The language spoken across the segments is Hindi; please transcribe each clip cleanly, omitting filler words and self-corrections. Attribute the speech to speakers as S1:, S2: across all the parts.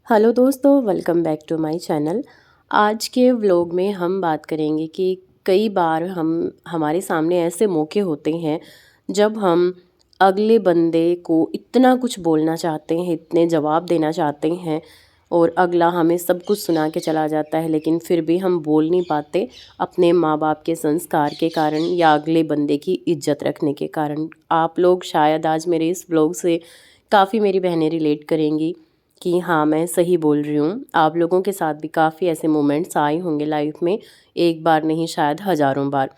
S1: हेलो दोस्तों, welcome back to my channel. आज के व्लॉग में हम बात करेंगे कि कई बार हमारे सामने ऐसे मौके होते हैं जब हम अगले बंदे को इतना कुछ बोलना चाहते हैं, इतने जवाब देना चाहते हैं और अगला हमें सब कुछ सुना के चला जाता है, लेकिन फिर भी हम बोल नहीं पाते अपने माँ बाप के संस्कार के कारण या अगले बंदे की इज्जत रखने के कारण। आप लोग शायद आज मेरे इस व्लॉग से काफ़ी मेरी बहनें रिलेट करेंगी कि हाँ, मैं सही बोल रही हूँ। आप लोगों के साथ भी काफ़ी ऐसे मोमेंट्स आए होंगे लाइफ में, एक बार नहीं शायद हज़ारों बार।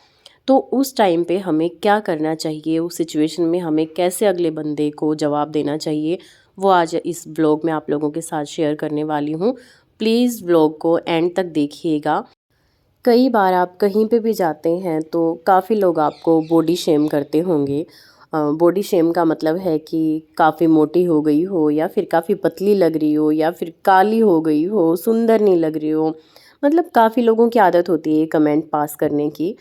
S1: तो उस टाइम पे हमें क्या करना चाहिए, उस सिचुएशन में हमें कैसे अगले बंदे को जवाब देना चाहिए, वो आज इस व्लॉग में आप लोगों के साथ शेयर करने वाली हूँ। प्लीज़ व्लॉग को एंड तक देखिएगा। कई बार आप कहीं पे भी जाते हैं तो काफ़ी लोग आपको बॉडी शेम करते होंगे। बॉडी शेम का मतलब है कि काफ़ी मोटी हो गई हो या फिर काफ़ी पतली लग रही हो या फिर काली हो गई हो, सुंदर नहीं लग रही हो। मतलब काफ़ी लोगों की आदत होती है कमेंट पास करने की।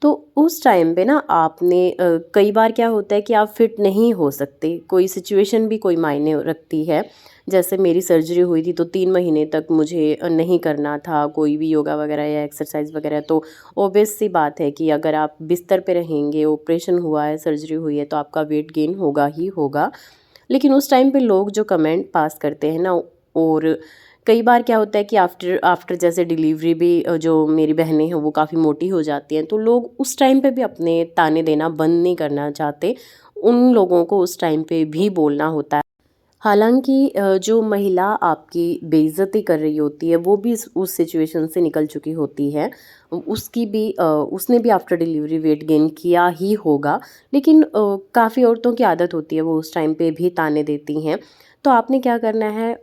S1: तो उस टाइम पे ना आपने कई बार क्या होता है कि आप फिट नहीं हो सकते, कोई सिचुएशन भी कोई मायने रखती है। जैसे मेरी सर्जरी हुई थी तो 3 महीने तक मुझे नहीं करना था कोई भी योगा वगैरह या एक्सरसाइज वगैरह। तो ऑब्वियस सी बात है कि अगर आप बिस्तर पे रहेंगे, ऑपरेशन हुआ है, सर्जरी हुई है, तो आपका वेट गेन होगा ही होगा। लेकिन उस टाइम पे लोग जो कमेंट पास करते हैं ना, और कई बार क्या होता है कि आफ्टर आफ्टर जैसे डिलीवरी भी जो मेरी बहनें हैं वो काफ़ी मोटी हो जाती हैं, तो लोग उस टाइम पे भी अपने ताने देना बंद नहीं करना चाहते। उन लोगों को उस टाइम पे भी बोलना होता है। हालाँकि जो महिला आपकी बेइज़्ज़ती कर रही होती है, वो भी इस उस सिचुएशन से निकल चुकी होती है। उसकी भी उसने भी आफ्टर डिलीवरी वेट गेन किया ही होगा। लेकिन काफ़ी औरतों की आदत होती है, वो उस टाइम पे भी ताने देती हैं। तो आपने क्या करना है,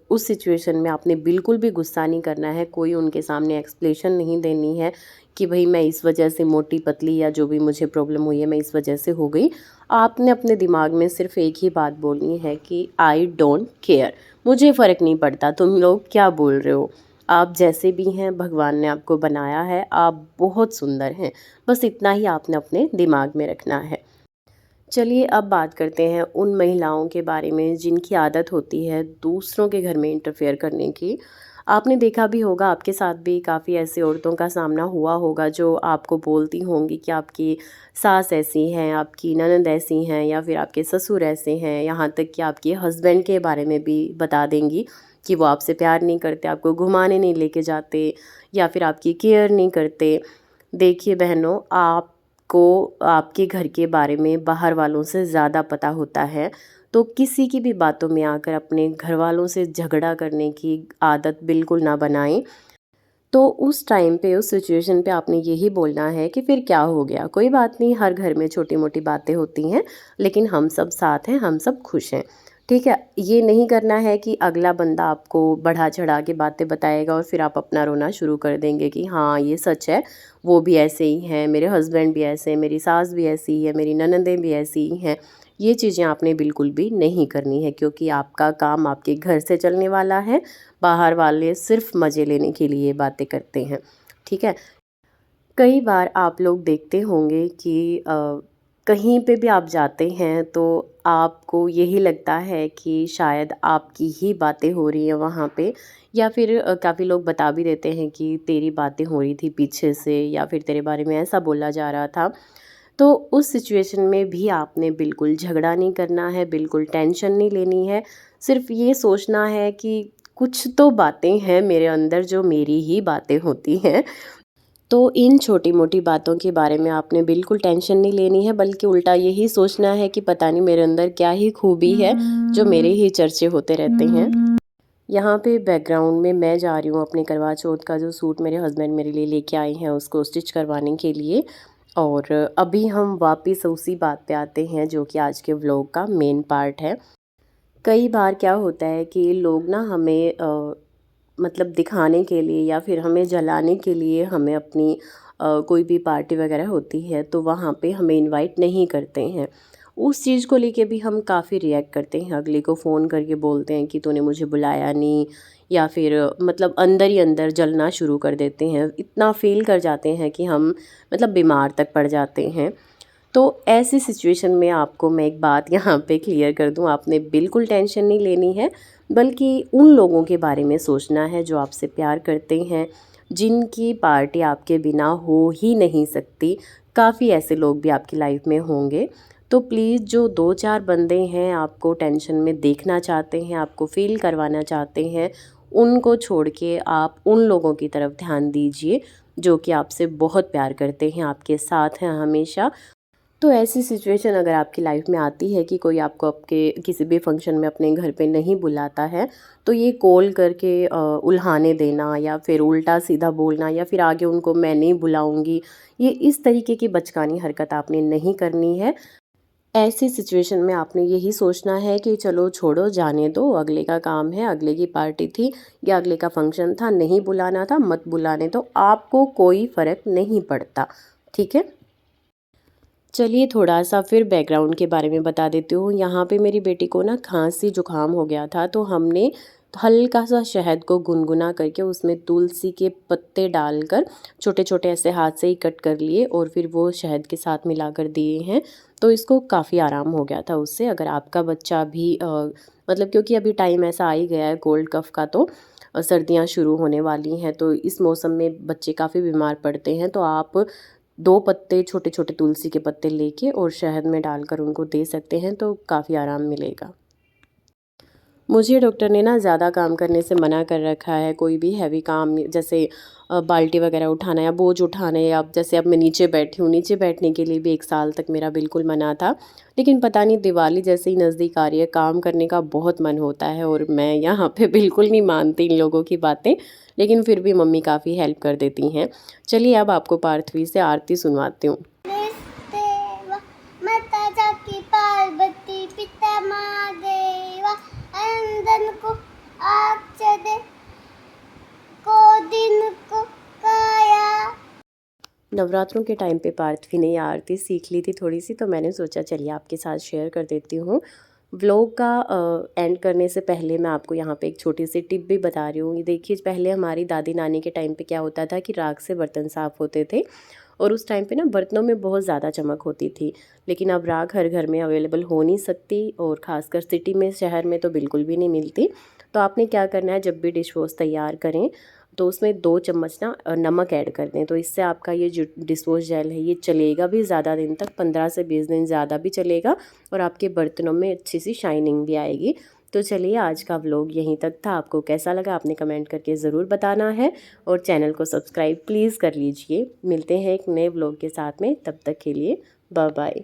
S1: उस सिचुएशन में आपने बिल्कुल भी गुस्सा नहीं करना है, कोई उनके सामने एक्सप्लेनेशन नहीं देनी है कि भई मैं इस वजह से मोटी पतली या जो भी मुझे प्रॉब्लम हुई है, मैं इस वजह से हो गई। आपने अपने दिमाग में सिर्फ एक ही बात बोलनी है कि आई डोंट केयर, मुझे फ़र्क नहीं पड़ता तुम लोग क्या बोल रहे हो। आप जैसे भी हैं, भगवान ने आपको बनाया है, आप बहुत सुंदर हैं। बस इतना ही आपने अपने दिमाग में रखना है। चलिए अब बात करते हैं उन महिलाओं के बारे में जिनकी आदत होती है दूसरों के घर में इंटरफेयर करने की। आपने देखा भी होगा, आपके साथ भी काफ़ी ऐसी औरतों का सामना हुआ होगा जो आपको बोलती होंगी कि आपकी सास ऐसी हैं, आपकी ननद ऐसी हैं या फिर आपके ससुर ऐसे हैं, यहाँ तक कि आपके हस्बैंड के बारे में भी बता देंगी कि वो आपसे प्यार नहीं करते, आपको घुमाने नहीं लेके जाते या फिर आपकी केयर नहीं करते। देखिए बहनों, को आपके घर के बारे में बाहर वालों से ज़्यादा पता होता है। तो किसी की भी बातों में आकर अपने घर वालों से झगड़ा करने की आदत बिल्कुल ना बनाएं। तो उस टाइम पे, उस सिचुएशन पे आपने यही बोलना है कि फिर क्या हो गया, कोई बात नहीं, हर घर में छोटी मोटी बातें होती हैं, लेकिन हम सब साथ हैं, हम सब खुश हैं। ठीक है, ये नहीं करना है कि अगला बंदा आपको बढ़ा चढ़ा के बातें बताएगा और फिर आप अपना रोना शुरू कर देंगे कि हाँ ये सच है, वो भी ऐसे ही हैं, मेरे हस्बैंड भी ऐसे हैं, मेरी सास भी ऐसी ही है, मेरी ननदें भी ऐसी ही हैं। ये चीज़ें आपने बिल्कुल भी नहीं करनी है, क्योंकि आपका काम आपके घर से चलने वाला है। बाहर वाले सिर्फ मज़े लेने के लिए बातें करते हैं। ठीक है? कई बार आप लोग देखते होंगे कि कहीं पे भी आप जाते हैं तो आपको यही लगता है कि शायद आपकी ही बातें हो रही हैं वहाँ पे, या फिर काफ़ी लोग बता भी देते हैं कि तेरी बातें हो रही थी पीछे से या फिर तेरे बारे में ऐसा बोला जा रहा था। तो उस सिचुएशन में भी आपने बिल्कुल झगड़ा नहीं करना है, बिल्कुल टेंशन नहीं लेनी है। सिर्फ़ ये सोचना है कि कुछ तो बातें हैं मेरे अंदर जो मेरी ही बातें होती हैं। तो इन छोटी-मोटी बातों के बारे में आपने बिल्कुल टेंशन नहीं लेनी है, बल्कि उल्टा यही सोचना है कि पता नहीं मेरे अंदर क्या ही खूबी है, जो मेरे ही चर्चे होते रहते हैं। यहाँ पे बैकग्राउंड में मैं जा रही हूँ अपने करवा चौथ का जो सूट मेरे हस्बैंड मेरे लिए लेके आए हैं उसको स्टिच करवाने के लिए। और अभी हम वापस उसी बात पे आते हैं जो कि आज के व्लॉग का मेन पार्ट है। कई बार क्या होता है कि लोग ना हमें मतलब दिखाने के लिए या फिर हमें जलाने के लिए हमें अपनी कोई भी पार्टी वगैरह होती है तो वहाँ पे हमें इनवाइट नहीं करते हैं। उस चीज़ को लेके भी हम काफ़ी रिएक्ट करते हैं, अगले को फ़ोन करके बोलते हैं कि तूने मुझे बुलाया नहीं, या फिर मतलब अंदर ही अंदर जलना शुरू कर देते हैं, इतना फ़ील कर जाते हैं कि हम मतलब बीमार तक पड़ जाते हैं। तो ऐसी सिचुएशन में आपको मैं एक बात यहाँ पे क्लियर कर दूँ, आपने बिल्कुल टेंशन नहीं लेनी है। बल्कि उन लोगों के बारे में सोचना है जो आपसे प्यार करते हैं, जिनकी पार्टी आपके बिना हो ही नहीं सकती। काफ़ी ऐसे लोग भी आपकी लाइफ में होंगे। तो प्लीज़ जो 2-4 बंदे हैं आपको टेंशन में देखना चाहते हैं, आपको फ़ील करवाना चाहते हैं, उनको छोड़ के आप उन लोगों की तरफ ध्यान दीजिए जो कि आपसे बहुत प्यार करते हैं, आपके साथ हैं हमेशा। तो ऐसी सिचुएशन अगर आपकी लाइफ में आती है कि कोई आपको आपके किसी भी फंक्शन में अपने घर पे नहीं बुलाता है, तो ये कॉल करके उल्हाने देना या फिर उल्टा सीधा बोलना या फिर आगे उनको मैं नहीं बुलाऊंगी, ये इस तरीके की बचकानी हरकत आपने नहीं करनी है। ऐसी सिचुएशन में आपने यही सोचना है कि चलो छोड़ो, जाने दो, अगले का काम है, अगले की पार्टी थी या अगले का फंक्शन था, नहीं बुलाना था, मत बुलाने दो, आपको कोई फ़र्क नहीं पड़ता। ठीक है? चलिए थोड़ा-सा फिर बैकग्राउंड के बारे में बता देती हूँ। यहाँ पे मेरी बेटी को ना खाँसी जुकाम हो गया था, तो हमने हल्का-सा शहद को गुनगुना करके उसमें तुलसी के पत्ते डालकर छोटे-छोटे ऐसे हाथ से ही कट कर लिए और फिर वो शहद के साथ मिलाकर दिए हैं। तो इसको काफ़ी आराम हो गया था उससे। अगर आपका बच्चा भी मतलब क्योंकि अभी टाइम ऐसा आ ही गया है कोल्ड कफ़ का, तो सर्दियाँ शुरू होने वाली हैं, तो इस मौसम में बच्चे काफ़ी बीमार पड़ते हैं। तो आप 2 पत्ते छोटे-छोटे तुलसी के पत्ते लेके और शहद में डालकर उनको दे सकते हैं, तो काफ़ी आराम मिलेगा। मुझे डॉक्टर ने ना ज़्यादा काम करने से मना कर रखा है, कोई भी हैवी काम जैसे बाल्टी वगैरह उठाना या बोझ उठाने, या अब जैसे अब मैं नीचे बैठी हूँ, नीचे बैठने के लिए भी 1 साल तक मेरा बिल्कुल मना था। लेकिन पता नहीं दिवाली जैसे ही नज़दीक आ रही है, काम करने का बहुत मन होता है और मैं यहाँ पे बिल्कुल नहीं मानती इन लोगों की बातें, लेकिन फिर भी मम्मी काफ़ी हेल्प कर देती हैं। चलिए अब आपको पार्थवी से आरती सुनवाती हूँ।
S2: देवा माता जाकी पार्वती पिता महादेवा अंदन को आग दे को दिन को काया।
S1: नवरात्रों के टाइम पे पार्थवी ने ये आरती सीख ली थी थोड़ी सी, तो मैंने सोचा चलिए आपके साथ शेयर कर देती हूँ। व्लॉग का एंड करने से पहले मैं आपको यहाँ पे एक छोटी सी टिप भी बता रही हूँ। ये देखिए, पहले हमारी दादी नानी के टाइम पे क्या होता था कि राख से बर्तन साफ़ होते थे और उस टाइम पे ना बर्तनों में बहुत ज़्यादा चमक होती थी। लेकिन अब राख हर घर में अवेलेबल हो नहीं सकती और ख़ासकर सिटी में, शहर में तो बिल्कुल भी नहीं मिलती। तो आपने क्या करना है, जब भी डिश वॉश तैयार करें तो उसमें 2 चम्मच ना नमक ऐड कर दें। तो इससे आपका ये जो डिश वॉश जेल है ये चलेगा भी ज़्यादा दिन तक, 15 से 20 दिन ज़्यादा भी चलेगा और आपके बर्तनों में अच्छी सी शाइनिंग भी आएगी। तो चलिए आज का व्लॉग यहीं तक था। आपको कैसा लगा आपने कमेंट करके ज़रूर बताना है और चैनल को सब्सक्राइब प्लीज़ कर लीजिए। मिलते हैं एक नए व्लॉग के साथ में, तब तक के लिए बाय बाय।